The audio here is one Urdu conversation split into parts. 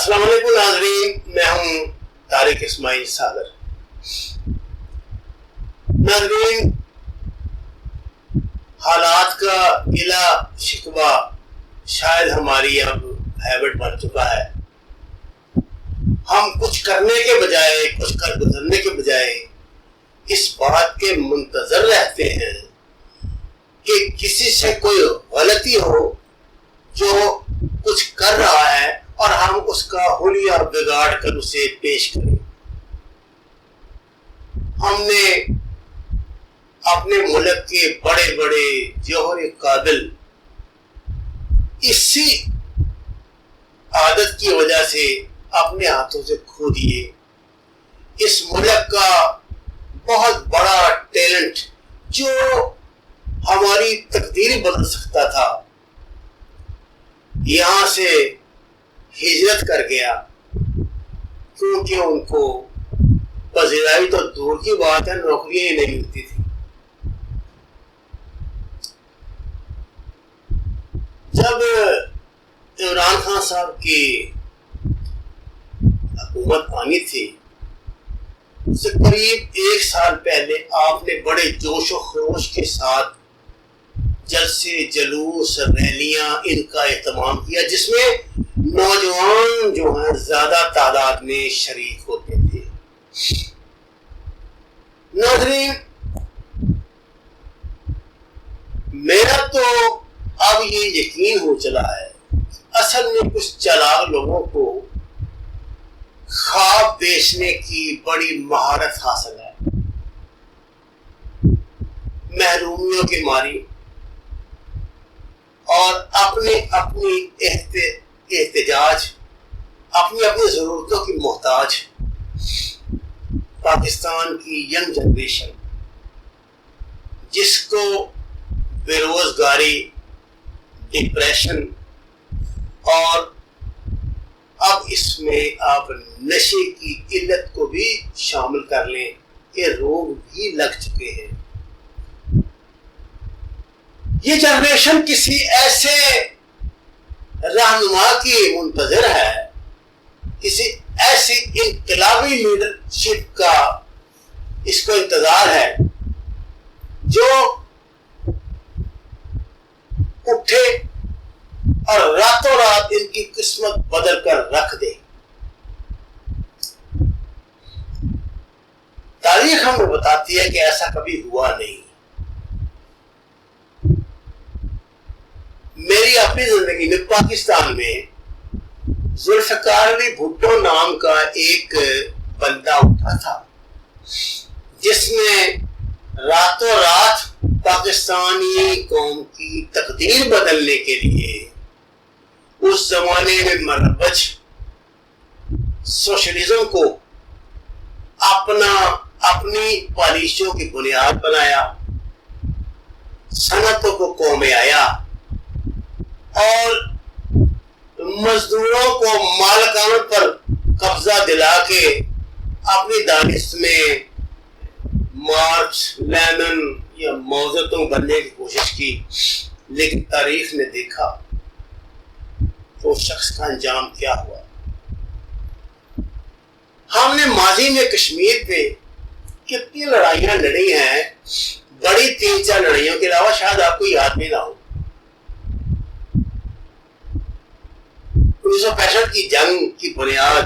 السلام علیکم ناظرین، میں ہوں طارق اسماعیل ساگر۔ ناظرین، حالات کا گلا شکوہ شاید ہماری اب ہیبٹ بن چکا ہے۔ ہم کچھ کرنے کے بجائے، کچھ کر گزرنے کے بجائے اس بات کے منتظر رہتے ہیں کہ کسی سے کوئی غلطی ہو جو کچھ کر رہا ہے اور ہم اس کا حلیہ بگاڑ کر اسے پیش کریں۔ ہم نے اپنے ملک کے بڑے بڑے جوہر قابل اسی عادت کی وجہ سے اپنے ہاتھوں سے کھو دیے۔ اس ملک کا بہت بڑا ٹیلنٹ جو ہماری تقدیر بدل سکتا تھا، یہاں سے ہجرت کر گیا، کیونکہ ان کو پذیرائی تو دور کی بات ہے، نوکریاں ہی نہیں ملتی تھی۔ جب عمران خان صاحب کی حکومت آنی تھی، اس سے قریب 1 سال پہلے آپ نے بڑے جوش و خروش کے ساتھ جلسے، جلوس، ریلیاں ان کا اہتمام کیا، جس میں نوجوان جو ہیں زیادہ تعداد میں شریک ہوتے تھے۔ ناظرین، میرا تو اب یہ یقین ہو چلا ہے کہ اصل میں کچھ چالاک لوگوں کو خواب بیچنے کی بڑی مہارت حاصل ہے۔ محرومیوں کی ماری اور اپنی احتجاج، اپنی ضرورتوں کی محتاج پاکستان کی ینگ جنریشن، جس کو بے روزگاری، ڈپریشن اور اب اس میں آپ نشے کی قلت کو بھی شامل کر لیں، یہ روگ بھی لگ چکے ہیں۔ یہ جنریشن کسی ایسے رہنما کی منتظر ہے، کسی ایسی انقلابی لیڈرشپ کا اس کو انتظار ہے جو اٹھے اور راتوں رات ان کی قسمت بدل کر رکھ دے۔ تاریخ ہمیں بتاتی ہے کہ ایسا کبھی ہوا نہیں۔ میری اپنی زندگی میں پاکستان میں ذوالفقار علی بھٹو نام کا ایک بندہ اٹھا تھا، جس نے راتوں رات پاکستانی قوم کی تقدیر بدلنے کے لیے اس زمانے میں مروج سوشلزم کو اپنی پالیسیوں کی بنیاد بنایا، صنعتوں کو قومیں آیا اور مزدوروں کو مالکانوں پر قبضہ دلا کے اپنی دانش میں مارکس، لینن یا موزتوں بننے کی کوشش کی۔ لیکن تاریخ نے دیکھا تو شخص کا انجام کیا ہوا۔ ہم نے ماضی میں کشمیر پہ کتنی لڑائیاں لڑی ہیں، بڑی 3-4 لڑائیوں کے علاوہ شاید آپ کو یاد بھی نہ ہو۔ 1965 کی جنگ کی بنیاد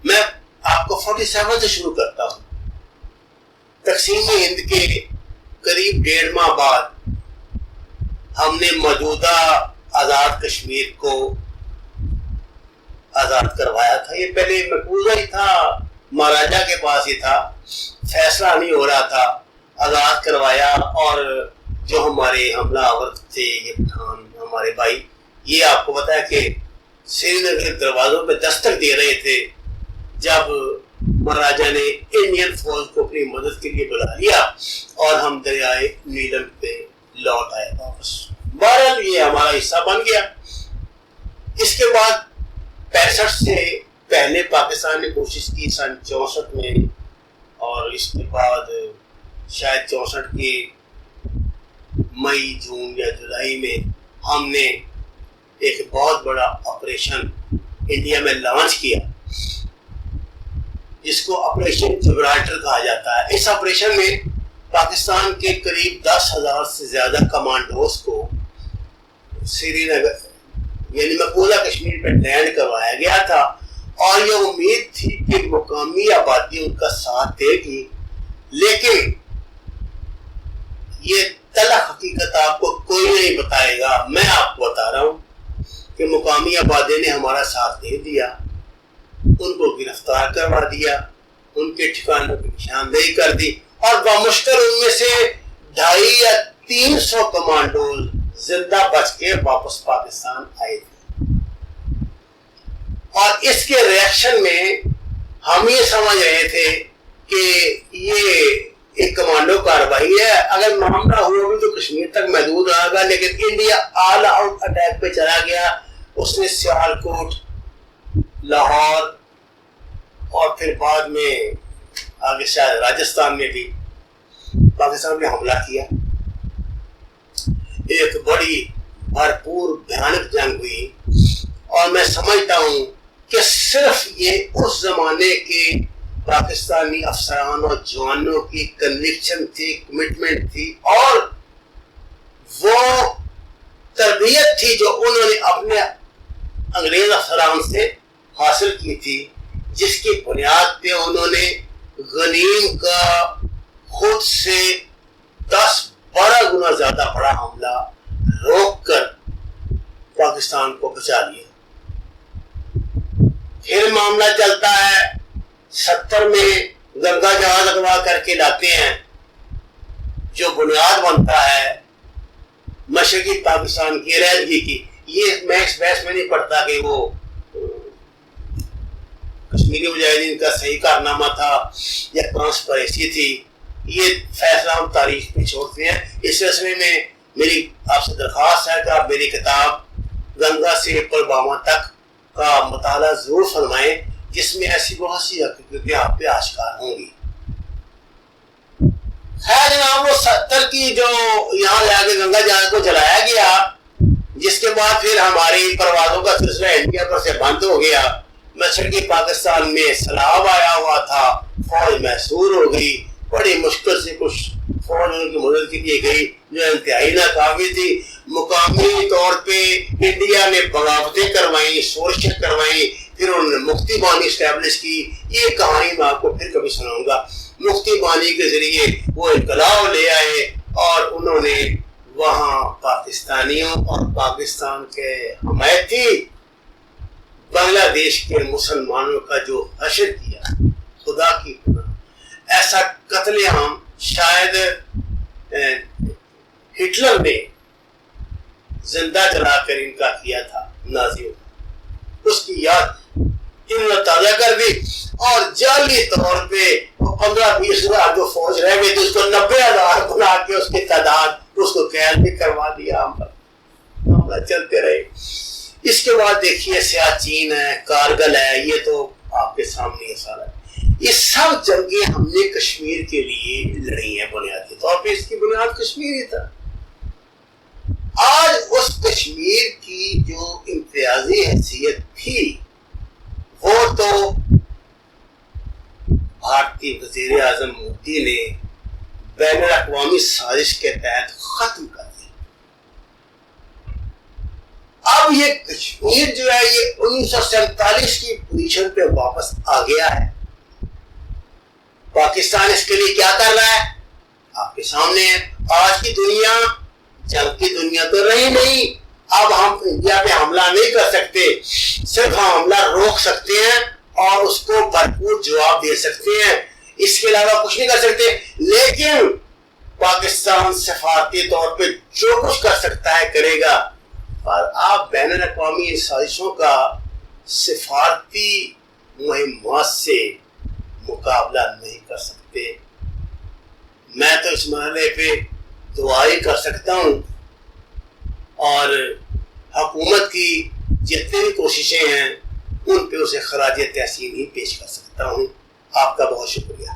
میں آپ کو 47 سے شروع کرتا ہوں۔ تقسیم ہند کے قریب 1.5 ماہ بعد ہم نے موجودہ آزاد کشمیر کو آزاد کروایا تھا۔ یہ پہلے مقبوضہ ہی تھا، مہاراجا کے پاس ہی تھا، فیصلہ نہیں ہو رہا تھا، آزاد کروایا۔ اور جو ہمارے حملہ آور تھے، یہ پٹھان ہمارے بھائی، یہ آپ کو پتا ہے کہ سری نگر کے دروازوں پہ دستک دے رہے تھے جب مہاراجا نے انڈین فوج کو اپنی مدد کے لیے بلا لیا اور ہم دریائے نیلم پہ لوٹ آئے واپس۔ بہرحال یہ ہمارا حصہ بن گیا۔ اس کے بعد 65 سے پہلے پاکستان نے کوشش کی سن 64 میں، اور اس کے بعد شاید 64 کے مئی، جون یا جولائی میں ہم نے ایک بہت بڑا آپریشن انڈیا میں لانچ کیا، جس کو آپریشن جبرالٹر کہا جاتا ہے۔ اس آپریشن میں پاکستان کے قریب 10,000 سے زیادہ کمانڈوز کو سری نگر یعنی مقبوضہ کشمیر پہ لینڈ کروایا گیا تھا، اور یہ امید تھی کہ مقامی آبادی ان کا ساتھ دے گی، لیکن یہ تلخ حقیقت آپ کو کوئی نہیں بتائے گا، میں آپ کو بتا رہا ہوں کہ مقامی آبادی نے ہمارا ساتھ دے دیا، ان کو گرفتار کروا دیا، ان کے ٹھکانوں کی نشاندہی کر دی، اور بمشکل ان میں سے 250 یا 300 کمانڈوز زندہ بچ کے واپس پاکستان آئے تھے۔ اور اس کے ریئیکشن میں ہم یہ سمجھ رہے تھے کہ یہ ایک کمانڈو کاروائی ہے، اگر معاملہ ہوا بھی تو کشمیر تک محدود رہے گا، لیکن انڈیا آل آؤٹ اٹیک پہ چلا گیا۔ اس نے سیالکوٹ، لاہور اور پھر بعد میں آگے شاید راجستھان میں بھی پاکستان میں حملہ کیا۔ ایک بڑی بھرپور بھیانک جنگ ہوئی، اور میں سمجھتا ہوں کہ صرف یہ اس زمانے کے پاکستانی افسران اور جوانوں کی کنوکشن تھی، کمٹمنٹ تھی، اور وہ تربیت تھی جو انہوں نے اپنے انگریز افسران سے حاصل کی تھی، جس کی بنیاد پہ انہوں نے غنیم کا خود سے 10-12 گنا زیادہ بڑا حملہ روک کر پاکستان کو بچا لیا۔ پھر معاملہ چلتا ہے 70 میں گنگا جہاز اغوا کر کے لاتے ہیں، جو بنیاد بنتا ہے مشرقی پاکستان کی علیحدگی کی۔ یہ میں اس بحث میں نہیں پڑھتا کہ وہ کشمیری مجاہدین کا صحیح کارنامہ تھا یا کانسپریسی تھی، یہ فیصلہ ہم تاریخ پہ چھوڑتے ہیں۔ اس سلسلے میں میری آپ سے درخواست ہے کہ آپ میری کتاب گنگا سے پلوامہ تک کا مطالعہ ضرور فرمائیں، جس میں ایسی بہت سی حقیقتیں آپ پہ آشکار ہوں گی۔ خیر جناب، وہ 70 کی جو یہاں لے کے گنگا جہاز کو چلایا گیا، جس کے بعد پھر ہماری پروازوں کا سلسلہ انڈیا پر سے بند ہو گیا، مشرقی پاکستان میں سیلاب آیا ہوا تھا، فوج محصور ہو گئی، بڑی مشکل سے کچھ فوج ان کی مدد کی دی گئی جو انتہائی ناکافی تھی۔ مقامی طور پہ انڈیا نے بغاوتیں کروائیں، شورشیں کروائیں، پھر انہوں نے مفتی بانی اسٹیبلش کی۔ یہ کہانی میں آپ کو پھر کبھی سناؤں گا۔ مفتی بانی کے ذریعے وہ انقلاب لے آئے، اور انہوں نے وہاں پاکستانیوں اور پاکستان کے حمایتی بنگلہ دیش کے مسلمانوں کا جو حشر کیا، خدا کی پناہ، ایسا قتل عام شاید ہٹلر نے زندہ جلا کر ان کا کیا تھا نازیوں کا، اس کی یاد انہوں نے تازہ کر دی، اور جعلی طور پہ 15-20 ہزار جو فوج رہ گئی تھی اس کو 90,000 بنا کے اس کی تعداد اس کو قید بھی کروا دیا۔ معاملہ چلتے رہے۔ اس کے بعد دیکھیے سیاچین ہے، کارگل ہے، یہ تو آپ کے سامنے یہ سارا ہے۔ یہ سب جنگیں ہم نے کشمیر کے لیے لڑی ہیں، بنیادی طور پہ اس کی بنیاد کشمیر ہی تھا۔ آج اس کشمیر کی جو امتیازی حیثیت تھی وہ تو بھارتی وزیر اعظم مودی نے بین الاقوامی سازش کے تحت ختم کر دی۔ اب یہ کشمیر جو ہے یہ 1947 کی پوزیشن پہ واپس آ گیا ہے۔ پاکستان اس کے لیے کیا کر رہا ہے آپ کے سامنے ہے۔ آج کی دنیا جنگ کی دنیا تو رہی نہیں، اب ہم انڈیا پہ حملہ نہیں کر سکتے، صرف ہم حملہ روک سکتے ہیں اور اس کو بھرپور جواب دے سکتے ہیں، اس کے علاوہ کچھ نہیں کر سکتے۔ لیکن پاکستان سفارتی طور پہ جو کچھ کر سکتا ہے کرے گا، اور آپ بین الاقوامی سازشوں کا سفارتی مہمات سے مقابلہ نہیں کر سکتے۔ میں تو اس مرحلے پہ دعا ہی کر سکتا ہوں، اور حکومت کی جتنی بھی کوششیں ہیں ان پہ اسے خراج تحسین ہی پیش کر سکتا ہوں۔ آپ کا بہت شکریہ۔